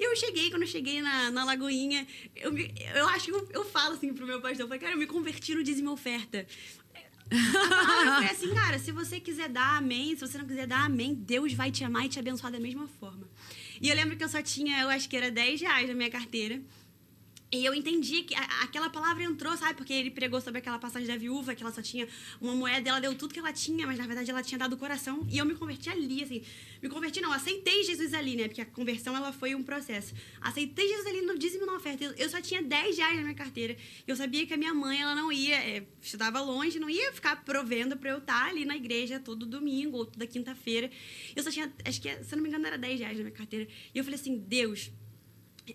E quando eu cheguei na Lagoinha, eu acho que eu falo assim pro meu pastor, eu falei, cara, eu me converti no dízimo e oferta. Foi assim, cara, se você quiser dar amém, se você não quiser dar amém, Deus vai te amar e te abençoar da mesma forma. E eu lembro que eu só tinha, eu acho que era R$10 na minha carteira. E eu entendi que aquela palavra entrou, sabe? Porque ele pregou sobre aquela passagem da viúva, que ela só tinha uma moeda, ela deu tudo que ela tinha, mas na verdade ela tinha dado o coração. E eu me converti ali, assim. Me converti não, aceitei Jesus ali, né? Porque a conversão, ela foi um processo. Aceitei Jesus ali no dízimo e na oferta. Eu só tinha R$10 na minha carteira. Eu sabia que a minha mãe, ela não ia, estudava longe, não ia ficar provendo pra eu estar ali na igreja todo domingo ou toda quinta-feira. Eu só tinha, acho que, se eu não me engano, era R$10 na minha carteira. E eu falei assim, Deus...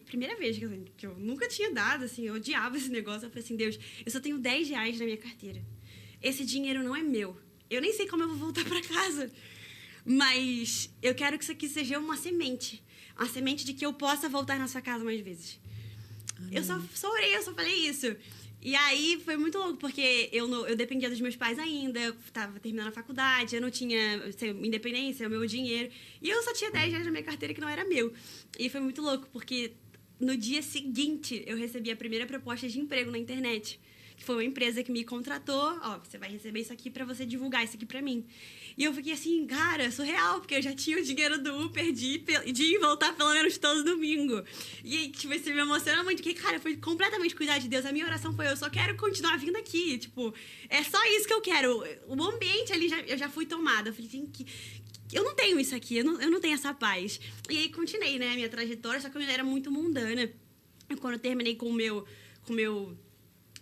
Primeira vez que eu nunca tinha dado, assim, eu odiava esse negócio. Eu falei assim, Deus, eu só tenho R$10 na minha carteira. Esse dinheiro não é meu. Eu nem sei como eu vou voltar pra casa. Mas eu quero que isso aqui seja uma semente. Uma semente de que eu possa voltar na sua casa mais vezes. Eu só orei, eu só falei isso. E aí foi muito louco, porque eu dependia dos meus pais ainda, eu estava terminando a faculdade, eu não tinha independência, o meu dinheiro. E eu só tinha R$10 na minha carteira que não era meu. E foi muito louco, porque no dia seguinte eu recebi a primeira proposta de emprego na internet. Que foi uma empresa que me contratou, você vai receber isso aqui pra você divulgar isso aqui pra mim. E eu fiquei assim, cara, surreal, porque eu já tinha o dinheiro do Uber de ir e voltar pelo menos todo domingo. E aí, tipo, isso me emociona muito, porque, cara, foi completamente cuidar de Deus. A minha oração foi, eu só quero continuar vindo aqui, tipo, é só isso que eu quero. O ambiente ali, eu já fui tomada. Eu falei assim, eu não tenho isso aqui, eu não tenho essa paz. E aí, continuei, né, a minha trajetória, só que eu era muito mundana. E quando eu terminei com o meu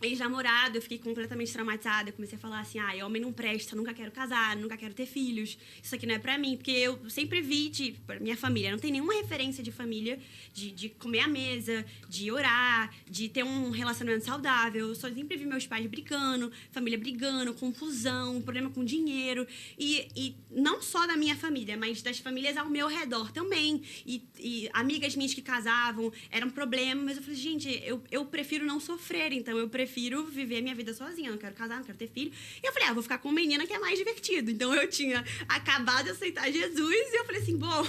ex-namorado, eu fiquei completamente traumatizada. Eu comecei a falar assim, homem não presta, nunca quero casar, nunca quero ter filhos. Isso aqui não é pra mim. Porque eu sempre vi, minha família não tem nenhuma referência de família, de comer à mesa, de orar, de ter um relacionamento saudável. Eu só sempre vi meus pais brigando, família brigando, confusão, problema com dinheiro. E não só da minha família, mas das famílias ao meu redor também. E amigas minhas que casavam, era um problema. Mas eu falei, gente, eu prefiro não sofrer, então eu prefiro viver minha vida sozinha, não quero casar, não quero ter filho. E eu falei, vou ficar com uma menina que é mais divertido. Então eu tinha acabado de aceitar Jesus e eu falei assim, bom,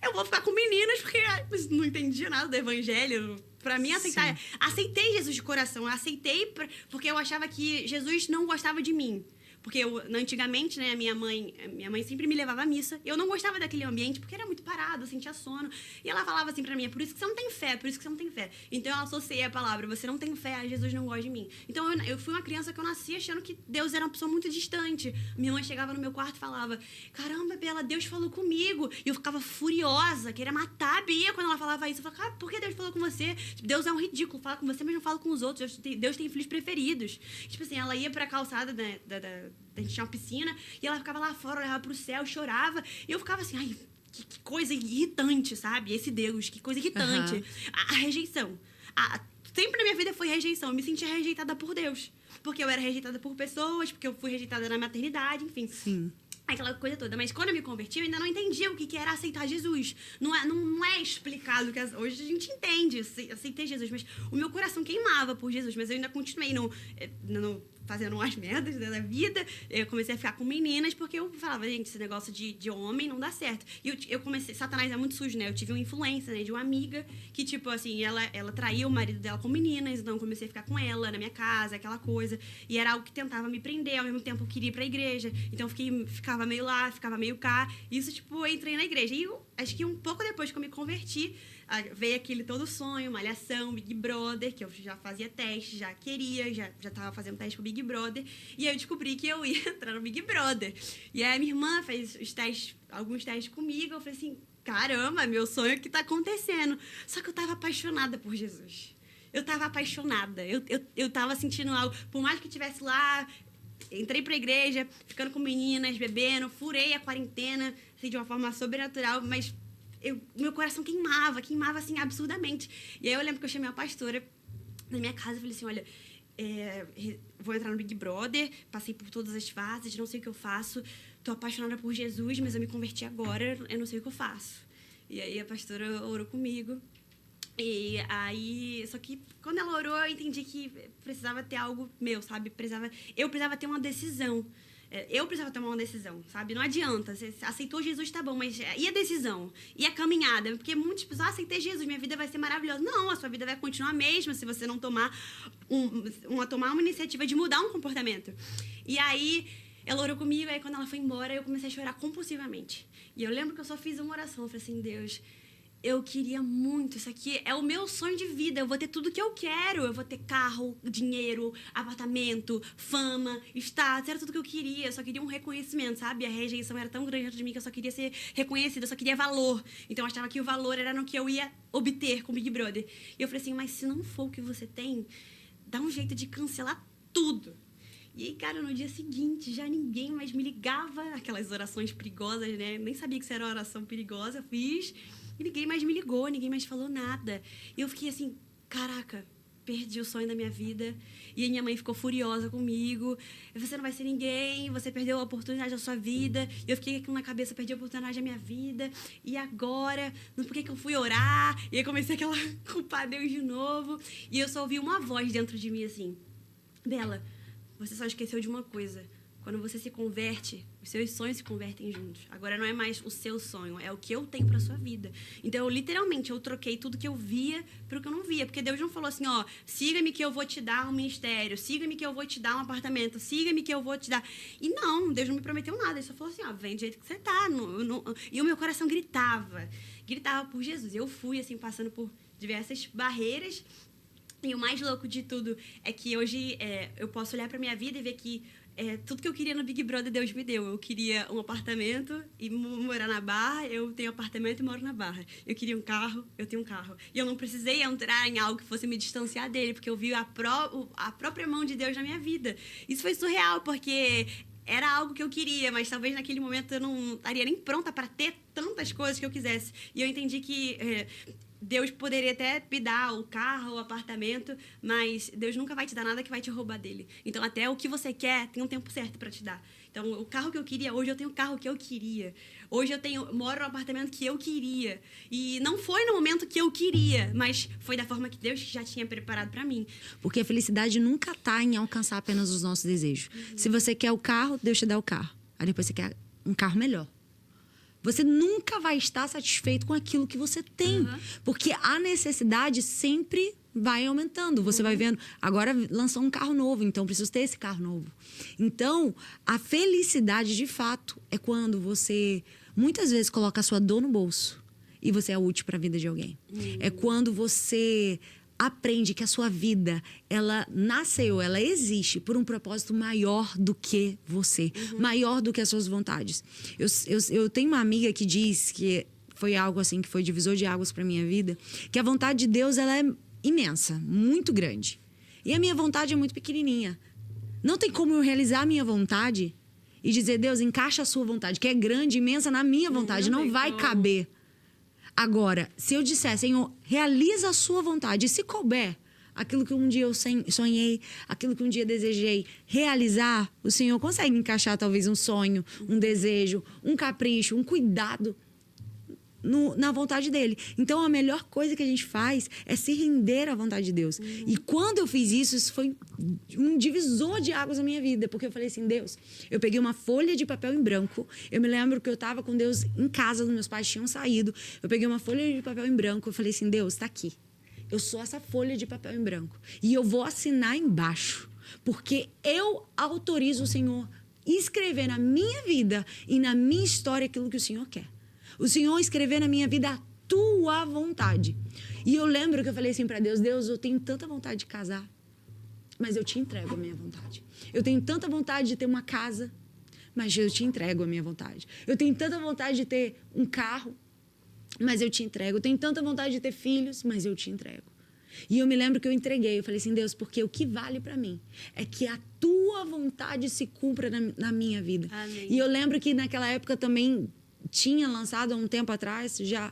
eu vou ficar com meninas porque não entendia nada do evangelho. Pra mim, aceitei Jesus de coração. Eu aceitei porque eu achava que Jesus não gostava de mim. Porque antigamente, né, minha mãe sempre me levava à missa. Eu não gostava daquele ambiente porque era muito parado, eu sentia sono. E ela falava assim pra mim, por isso que você não tem fé, por isso que você não tem fé. Então eu associei a palavra, você não tem fé, Jesus não gosta de mim. Então eu fui uma criança que eu nasci achando que Deus era uma pessoa muito distante. Minha mãe chegava no meu quarto e falava, caramba, Bela, Deus falou comigo. E eu ficava furiosa, queria matar a Bia quando ela falava isso. Eu falava, por que Deus falou com você? Tipo, Deus é um ridículo, fala com você, mas não fala com os outros. Deus tem filhos preferidos. Tipo assim, ela ia pra calçada, né, a gente tinha uma piscina, e ela ficava lá fora, olhava pro céu, chorava. E eu ficava assim, ai, que coisa irritante, sabe? Esse Deus, que coisa irritante. Uhum. A rejeição. Sempre na minha vida foi rejeição. Eu me sentia rejeitada por Deus. Porque eu era rejeitada por pessoas, porque eu fui rejeitada na maternidade, enfim. Sim. Aquela coisa toda. Mas quando eu me converti, eu ainda não entendia o que era aceitar Jesus. Não é explicado. Que hoje a gente entende, aceitei Jesus. Mas o meu coração queimava por Jesus. Mas eu ainda continuei fazendo umas merdas da vida. Eu comecei a ficar com meninas, porque eu falava, gente, esse negócio de homem não dá certo. E eu comecei... Satanás é muito sujo, né? Eu tive uma influência, né? De uma amiga que, tipo, assim, ela traía o marido dela com meninas, então eu comecei a ficar com ela na minha casa, aquela coisa. E era algo que tentava me prender, ao mesmo tempo eu queria ir pra igreja. Então eu ficava meio lá, ficava meio cá. Isso, tipo, eu entrei na igreja. E eu acho que um pouco depois que eu me converti, veio aquele todo sonho, Malhação, Big Brother, que eu já fazia teste, já queria, já tava fazendo teste pro Big Brother. E aí eu descobri que eu ia entrar no Big Brother. E aí a minha irmã fez alguns testes comigo. Eu falei assim, caramba, meu sonho que tá acontecendo. Só que eu tava apaixonada por Jesus. Eu tava apaixonada. Eu tava sentindo algo. Por mais que eu estivesse lá, entrei pra igreja, ficando com meninas, bebendo, furei a quarentena, assim, de uma forma sobrenatural, mas... meu coração queimava assim, absurdamente. E aí eu lembro que eu chamei a pastora na minha casa e falei assim, olha, vou entrar no Big Brother, passei por todas as fases, não sei o que eu faço, tô apaixonada por Jesus, mas eu me converti agora, eu não sei o que eu faço. E aí a pastora orou comigo. E aí, só que quando ela orou, eu entendi que precisava ter algo meu, sabe? Eu precisava ter uma decisão. Eu precisava tomar uma decisão, sabe? Não adianta. Você aceitou Jesus, tá bom, mas e a decisão? E a caminhada? Porque muitas pessoas, aceitei Jesus, minha vida vai ser maravilhosa. Não, a sua vida vai continuar a mesma se você não tomar uma iniciativa de mudar um comportamento. E aí, ela orou comigo, aí quando ela foi embora, eu comecei a chorar compulsivamente. E eu lembro que eu só fiz uma oração, eu falei assim, Deus... Eu queria muito, isso aqui é o meu sonho de vida, eu vou ter tudo que eu quero, eu vou ter carro, dinheiro, apartamento, fama, status, era tudo que eu queria, eu só queria um reconhecimento, sabe? A rejeição era tão grande dentro de mim que eu só queria ser reconhecida, eu só queria valor, então eu achava que o valor era no que eu ia obter com o Big Brother. E eu falei assim, mas se não for o que você tem, dá um jeito de cancelar tudo. E aí, cara, no dia seguinte, já ninguém mais me ligava, aquelas orações perigosas, né? Nem sabia que isso era uma oração perigosa, eu fiz... E ninguém mais me ligou, ninguém mais falou nada. E eu fiquei assim, caraca, perdi o sonho da minha vida. E aí minha mãe ficou furiosa comigo. Você não vai ser ninguém, você perdeu a oportunidade da sua vida. E eu fiquei aqui na cabeça, perdi a oportunidade da minha vida. E agora? Por que eu fui orar? E aí comecei aquela culpar Deus de novo. E eu só ouvi uma voz dentro de mim assim, Bela, você só esqueceu de uma coisa. Quando você se converte, os seus sonhos se convertem juntos. Agora não é mais o seu sonho, é o que eu tenho pra sua vida. Então, literalmente, eu troquei tudo que eu via pro que eu não via. Porque Deus não falou assim, ó, siga-me que eu vou te dar um ministério, siga-me que eu vou te dar um apartamento, siga-me que eu vou te dar... E não, Deus não me prometeu nada. Ele só falou assim, ó, vem do jeito que você tá. E o meu coração gritava por Jesus. Eu fui, assim, passando por diversas barreiras. E o mais louco de tudo é que hoje eu posso olhar pra minha vida e ver que tudo que eu queria no Big Brother, Deus me deu. Eu queria um apartamento e morar na Barra, eu tenho apartamento e moro na Barra. Eu queria um carro, eu tenho um carro. E eu não precisei entrar em algo que fosse me distanciar dele, porque eu vi a própria mão de Deus na minha vida. Isso foi surreal, porque era algo que eu queria, mas talvez naquele momento eu não estaria nem pronta para ter tantas coisas que eu quisesse. E eu entendi que... Deus poderia até me dar o carro, o apartamento, mas Deus nunca vai te dar nada que vai te roubar dele. Então, até o que você quer tem um tempo certo para te dar. Então, o carro que eu queria, hoje eu tenho o carro que eu queria. Hoje eu moro no apartamento que eu queria. E não foi no momento que eu queria, mas foi da forma que Deus já tinha preparado para mim. Porque a felicidade nunca está em alcançar apenas os nossos desejos. Se você quer o carro, Deus te dá o carro. Aí depois você quer um carro melhor. Você nunca vai estar satisfeito com aquilo que você tem. Porque a necessidade sempre vai aumentando. Você vai vendo, agora lançou um carro novo, então preciso ter esse carro novo. Então, a felicidade, de fato, é quando você, muitas vezes, coloca a sua dor no bolso e você é útil para a vida de alguém. É quando você aprende que a sua vida, ela nasceu, ela existe por um propósito maior do que você, maior do que as suas vontades. Eu tenho uma amiga que diz que foi algo assim, que foi divisor de águas para minha vida, que a vontade de Deus, ela é imensa, muito grande. E a minha vontade é muito pequenininha. Não tem como eu realizar a minha vontade e dizer, Deus, encaixa a sua vontade, que é grande, imensa na minha vontade, não vai caber. Agora, se eu disser, Senhor, realiza a sua vontade, e se couber aquilo que um dia eu sonhei, aquilo que um dia desejei realizar, o Senhor consegue encaixar talvez um sonho, um desejo, um capricho, um cuidado na vontade dele. Então, a melhor coisa que a gente faz é se render à vontade de Deus. E quando eu fiz isso, isso foi um divisor de águas na minha vida. Porque eu falei assim, Deus, eu peguei uma folha de papel em branco. Eu me lembro que eu estava com Deus em casa, meus pais tinham saído. Eu peguei uma folha de papel em branco. Eu falei assim, Deus, está aqui. Eu sou essa folha de papel em branco. E eu vou assinar embaixo. Porque eu autorizo o Senhor a escrever na minha vida e na minha história aquilo que o Senhor quer. O Senhor escrever na minha vida a tua vontade. E eu lembro que eu falei assim para Deus, Deus, eu tenho tanta vontade de casar, mas eu te entrego a minha vontade. Eu tenho tanta vontade de ter uma casa, mas eu te entrego a minha vontade. Eu tenho tanta vontade de ter um carro, mas eu te entrego. Eu tenho tanta vontade de ter filhos, mas eu te entrego. E eu me lembro que eu entreguei. Eu falei assim, Deus, porque o que vale para mim é que a tua vontade se cumpra na minha vida. Amém. E eu lembro que naquela época também tinha lançado há um tempo atrás já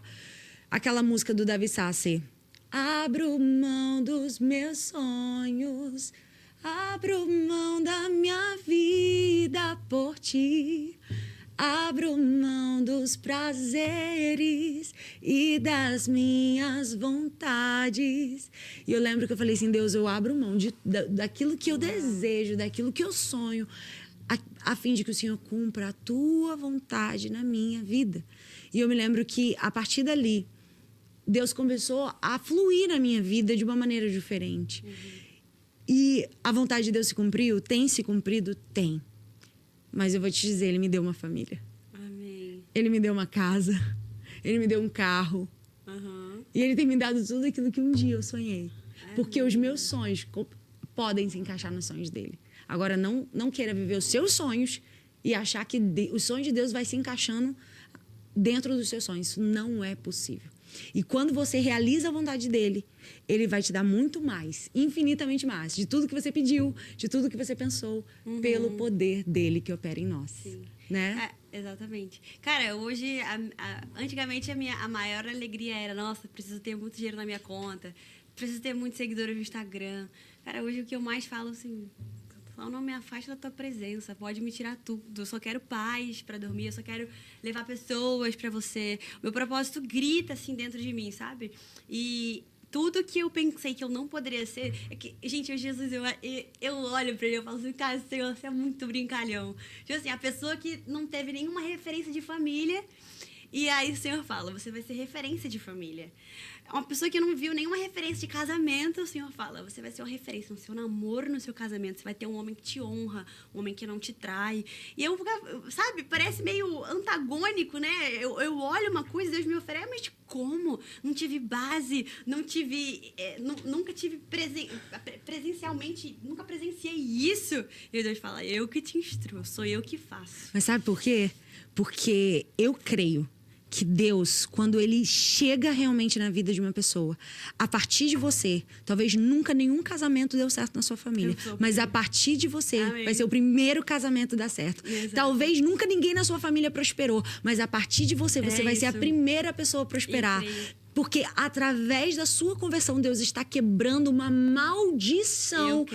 aquela música do Davi Sassi. Abro mão dos meus sonhos, abro mão da minha vida por ti, abro mão dos prazeres e das minhas vontades. E eu lembro que eu falei assim, Deus, eu abro mão daquilo que eu desejo, daquilo que eu sonho, a fim de que o Senhor cumpra a tua vontade na minha vida. E eu me lembro que, a partir dali, Deus começou a fluir na minha vida de uma maneira diferente. E a vontade de Deus se cumpriu? Tem se cumprido? Tem. Mas eu vou te dizer, Ele me deu uma família. Amém. Ele me deu uma casa. Ele me deu um carro. E Ele tem me dado tudo aquilo que um dia eu sonhei. Amém. Porque os meus sonhos podem se encaixar nos sonhos dEle. Agora, não queira viver os seus sonhos e achar que o sonho de Deus vai se encaixando dentro dos seus sonhos. Isso não é possível. E quando você realiza a vontade dEle, Ele vai te dar muito mais, infinitamente mais, de tudo que você pediu, de tudo que você pensou, pelo poder dEle que opera em nós. Sim. Né? Exatamente. Cara, hoje, antigamente a maior alegria era, nossa, preciso ter muito dinheiro na minha conta, preciso ter muitos seguidores no Instagram. Cara, hoje o que eu mais falo, assim, só não me afaste da tua presença, pode me tirar tudo. Eu só quero paz para dormir, eu só quero levar pessoas para você. O meu propósito grita, assim, dentro de mim, sabe? E tudo que eu pensei que eu não poderia ser... É que, gente, o Jesus, eu olho pra ele e eu falo assim, cara, Senhor, você é muito brincalhão. Tipo assim, a pessoa que não teve nenhuma referência de família, e aí o Senhor fala, você vai ser referência de família. Uma pessoa que não viu nenhuma referência de casamento, o Senhor fala, você vai ser uma referência no seu namoro, no seu casamento. Você vai ter um homem que te honra, um homem que não te trai. E eu, sabe, parece meio antagônico, né? Eu olho uma coisa e Deus me oferece, mas como? Não tive base, não tive... nunca tive presencialmente, nunca presenciei isso. E Deus fala, eu que te instruo, sou eu que faço. Mas sabe por quê? Porque eu creio que Deus, quando Ele chega realmente na vida de uma pessoa, a partir de você, talvez nunca nenhum casamento deu certo na sua família, mas a partir de você, amém, vai ser o primeiro casamento a dar certo. Exato. Talvez nunca ninguém na sua família prosperou, mas a partir de você, você vai ser a primeira pessoa a prosperar. Porque através da sua conversão, Deus está quebrando uma maldição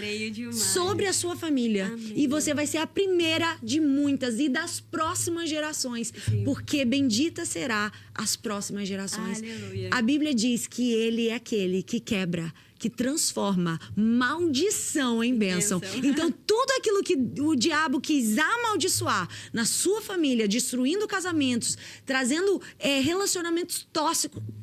sobre a sua família. Amém. E você vai ser a primeira de muitas e das próximas gerações. Sim. Porque bendita será as próximas gerações. Aleluia. A Bíblia diz que Ele é aquele que quebra, que transforma maldição em bênção. Então, tudo aquilo que o diabo quis amaldiçoar na sua família, destruindo casamentos, trazendo relacionamentos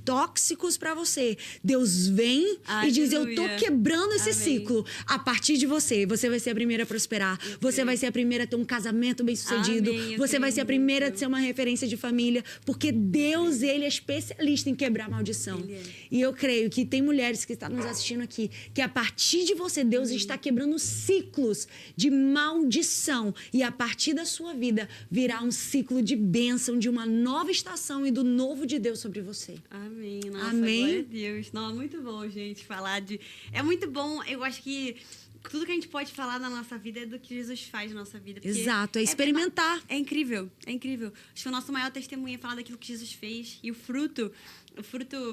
tóxicos para você, Deus vem e diz: eu tô quebrando esse ciclo. A partir de você vai ser a primeira a prosperar. Você vai ser a primeira a ter um casamento bem-sucedido. Você vai ser a primeira a ser uma referência de família, porque Deus, ele é especialista em quebrar maldição. E eu creio que tem mulheres que estão nos assistindo aqui, que a partir de você, Deus está quebrando ciclos de maldição. E a partir da sua vida, virá um ciclo de bênção, de uma nova estação e do novo de Deus sobre você. Amém. Nossa, Amém. Glória a Deus. Não, muito bom, gente, falar de... É muito bom, eu acho que tudo que a gente pode falar na nossa vida é do que Jesus faz na nossa vida. Exato, é experimentar. É incrível, é incrível. Acho que o nosso maior testemunho é falar daquilo que Jesus fez. E o fruto,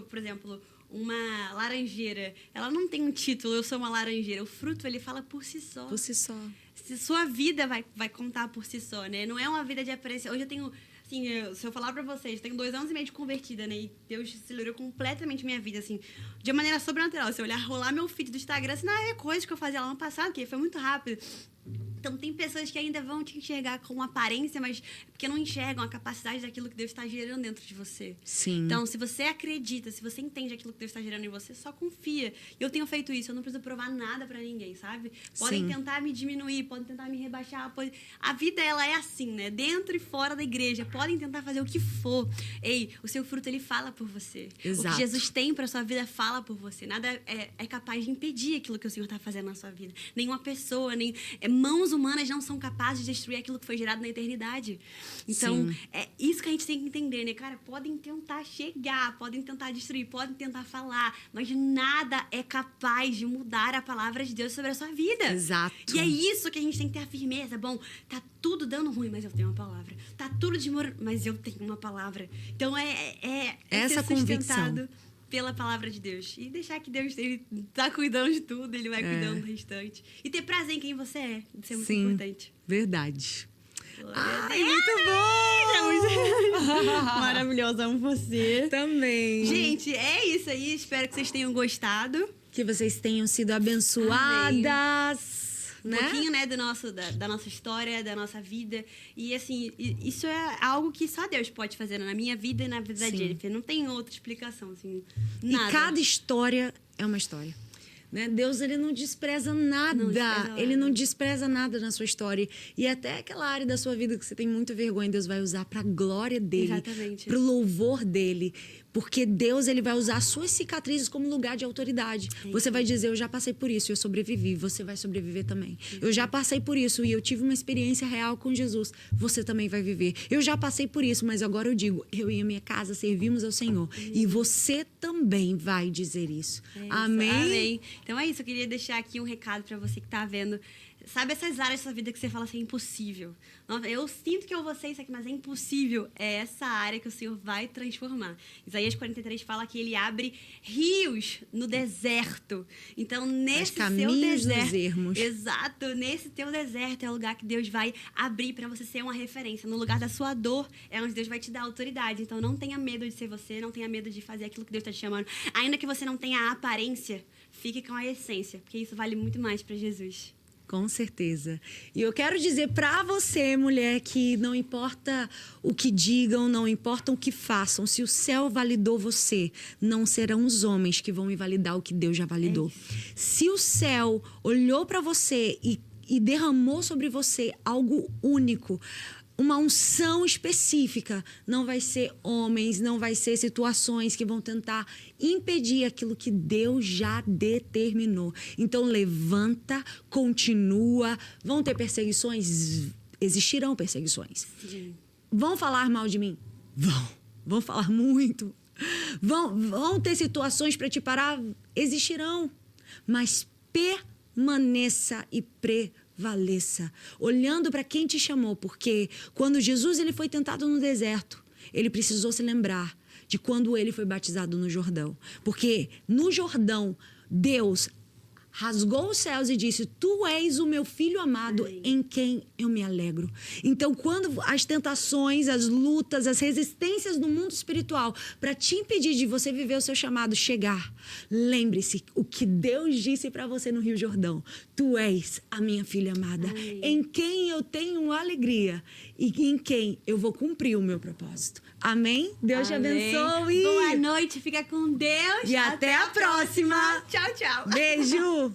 por exemplo, uma laranjeira, ela não tem um título, eu sou uma laranjeira. O fruto, ele fala por si só. Por si só. Se sua vida vai contar por si só, né? Não é uma vida de aparência. Hoje eu tenho... Assim, se eu falar pra vocês, tenho 2 anos e meio de convertida, né? E Deus acelerou completamente minha vida, assim, de uma maneira sobrenatural. Se eu olhar, rolar meu feed do Instagram, assim, não é coisa que eu fazia lá no passado, que foi muito rápido. Então, tem pessoas que ainda vão te enxergar com aparência, mas porque não enxergam a capacidade daquilo que Deus está gerando dentro de você. Sim. Então, se você acredita, se você entende aquilo que Deus está gerando em você, só confia. E eu tenho feito isso, eu não preciso provar nada pra ninguém, sabe? Podem tentar me diminuir, podem tentar me rebaixar. A vida, ela é assim, né? Dentro e fora da igreja. Podem tentar fazer o que for. Ei, o seu fruto, ele fala por você. Exato. O que Jesus tem pra sua vida fala por você. Nada é capaz de impedir aquilo que o Senhor está fazendo na sua vida. Nenhuma pessoa, nem mãos humanas não são capazes de destruir aquilo que foi gerado na eternidade. Então, é isso que a gente tem que entender, né? Cara, podem tentar chegar, podem tentar destruir, podem tentar falar, mas nada é capaz de mudar a palavra de Deus sobre a sua vida. Exato. E é isso que a gente tem que ter a firmeza. Bom, tá tudo dando ruim, mas eu tenho uma palavra. Tá tudo desmoronando, mas eu tenho uma palavra. Então, essa ser sustentado convicção pela palavra de Deus. E deixar que Deus, ele tá cuidando de tudo, ele vai cuidando do restante. E ter prazer em quem você é. Isso é muito importante. Verdade. Ai, muito bom! Maravilhosa, amo você. Também. Gente, é isso aí. Espero que vocês tenham gostado. Que vocês tenham sido abençoadas. Um pouquinho, né, da nossa história, da nossa vida. E, assim, isso é algo que só Deus pode fazer na minha vida e na vida da Jennifer. Não tem outra explicação, assim, nada. E cada história é uma história. Né? Deus, ele não despreza nada. Ele não despreza nada na sua história. E até aquela área da sua vida que você tem muita vergonha, Deus vai usar para a glória dele. Exatamente. Para o louvor dele. Porque Deus, ele vai usar as suas cicatrizes como lugar de autoridade. Você vai dizer: eu já passei por isso e eu sobrevivi. Você vai sobreviver também. Eu já passei por isso e eu tive uma experiência real com Jesus. Você também vai viver. Eu já passei por isso, mas agora eu digo: eu e a minha casa servimos ao Senhor. E você também vai dizer isso. Amém? Amém. Então é isso. Eu queria deixar aqui um recado para você que tá vendo. Sabe essas áreas da sua vida que você fala assim, é impossível? Eu sinto que eu vou ser isso aqui, mas é impossível. É essa área que o Senhor vai transformar. Isaías 43 fala que ele abre rios no deserto. Então, nesse seu deserto... ermos. Exato. Nesse teu deserto é o lugar que Deus vai abrir para você ser uma referência. No lugar da sua dor é onde Deus vai te dar autoridade. Então, não tenha medo de ser você, não tenha medo de fazer aquilo que Deus está te chamando. Ainda que você não tenha a aparência, fique com a essência, porque isso vale muito mais para Jesus. Com certeza. E eu quero dizer pra você, mulher, que não importa o que digam, não importa o que façam, se o céu validou você, não serão os homens que vão invalidar o que Deus já validou. Se o céu olhou pra você e derramou sobre você algo único, uma unção específica, não vai ser homens, não vai ser situações que vão tentar impedir aquilo que Deus já determinou. Então, levanta, continua. Vão ter perseguições? Existirão perseguições. Sim. Vão falar mal de mim? Vão falar muito. Vão ter situações para te parar? Existirão. Mas permaneça e prevaleça, olhando para quem te chamou, porque quando Jesus ele foi tentado no deserto, ele precisou se lembrar de quando ele foi batizado no Jordão, porque no Jordão Deus rasgou os céus e disse: Tu és o meu filho amado, Amém. em quem eu me alegro. Então, quando as tentações, as lutas, as resistências do mundo espiritual para te impedir de você viver o seu chamado chegar, lembre-se o que Deus disse para você no Rio Jordão: Tu és a minha filha amada, Amém. em quem eu tenho alegria e em quem eu vou cumprir o meu propósito. Amém? Deus Amém. te abençoe. Boa noite, fica com Deus. E até a próxima. Tchau, tchau. Beijo.